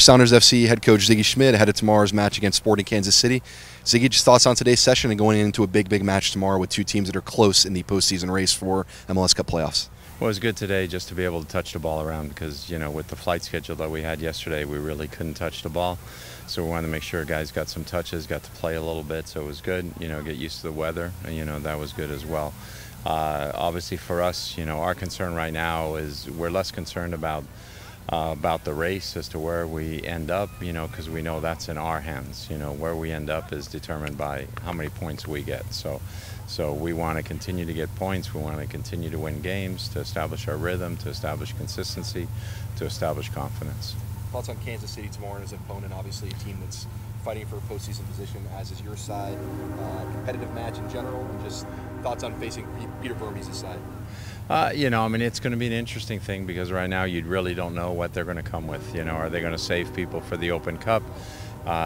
Sounders FC head coach Sigi Schmid ahead of tomorrow's match against Sporting Kansas City. Sigi, just thoughts on today's session and going into a big match tomorrow with two teams that are close in the postseason race for MLS Cup playoffs. Well, it was good today just to be able to touch the ball around because, with the flight schedule that we had yesterday, we really couldn't touch the ball. So we wanted to make sure guys got some touches, got to play a little bit, so it was good, get used to the weather, and, that was good as well. Obviously for us, our concern right now is we're less concerned about the race as to where we end up, because we know that's in our hands. Where we end up is determined by how many points we get. So we want to continue to get points. We want to continue to win games, to establish our rhythm, to establish consistency, to establish confidence. Thoughts on Kansas City tomorrow as an opponent, obviously a team that's fighting for a postseason position, as is your side. Competitive match in general, and just thoughts on facing Peter Vermes' side. It's going to be an interesting thing because right now you really don't know what they're going to come with. Are they going to save people for the Open Cup?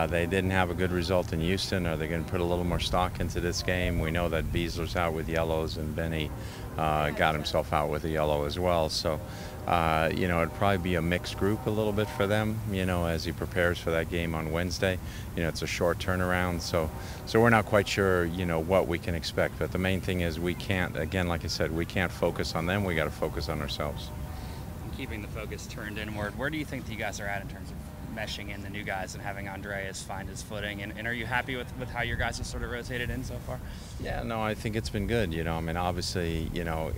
They didn't have a good result in Houston. Are they going to put a little more stock into this game? We know that Beasler's out with yellows and Benny got himself out with a yellow as well. So, it'd probably be a mixed group a little bit for them, as he prepares for that game on Wednesday. It's a short turnaround, so we're not quite sure, what we can expect. But the main thing is we can't, again, like I said, we can't focus on them. We got to focus on ourselves. And keeping the focus turned inward, where do you think that you guys are at in terms of meshing in the new guys and having Andreas find his footing? And are you happy with how your guys have sort of rotated in so far? Yeah, no, I think it's been good. Obviously,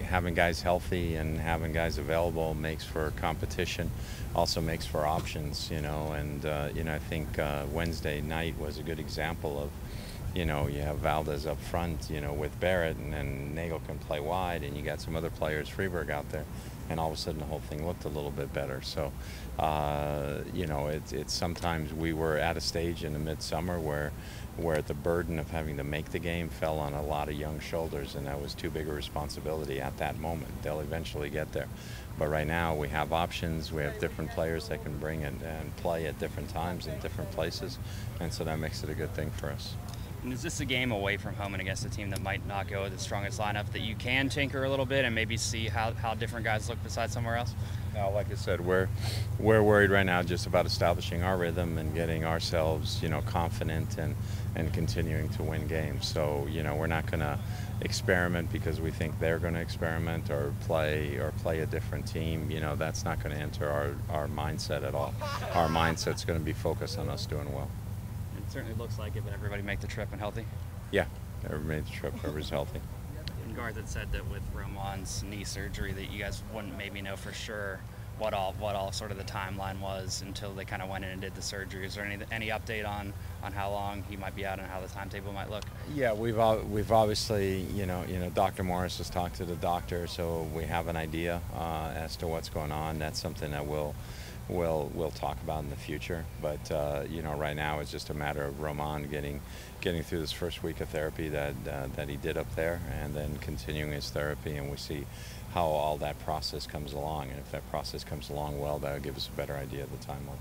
having guys healthy and having guys available makes for competition, also makes for options, and, I think Wednesday night was a good example of, you have Valdez up front, with Barrett, and then Nagel can play wide, and you got some other players, Freeberg out there, and all of a sudden the whole thing looked a little bit better. So, it's sometimes we were at a stage in the midsummer where the burden of having to make the game fell on a lot of young shoulders, and that was too big a responsibility at that moment. They'll eventually get there. But right now we have options, we have different players that can bring it and play at different times in different places, and so that makes it a good thing for us. And is this a game away from home and against a team that might not go with its strongest lineup that you can tinker a little bit and maybe see how different guys look besides somewhere else? No, like I said, we're worried right now just about establishing our rhythm and getting ourselves, confident and continuing to win games. So, we're not going to experiment because we think they're going to experiment or play a different team. That's not going to enter our mindset at all. Our mindset's going to be focused on us doing well. It certainly looks like it, but everybody make the trip and healthy? Yeah, everybody made the trip, everybody's healthy. And Garth had said that with Roman's knee surgery that you guys wouldn't maybe know for sure what all sort of the timeline was until they kind of went in and did the surgery. Is there any update on how long he might be out and how the timetable might look? Yeah, we've obviously, Dr. Morris has talked to the doctor, so we have an idea as to what's going on. That's something that we'll talk about in the future, but right now it's just a matter of Roman getting through this first week of therapy that he did up there, and then continuing his therapy, and we see how all that process comes along. And if that process comes along well, that'll give us a better idea of the timeline.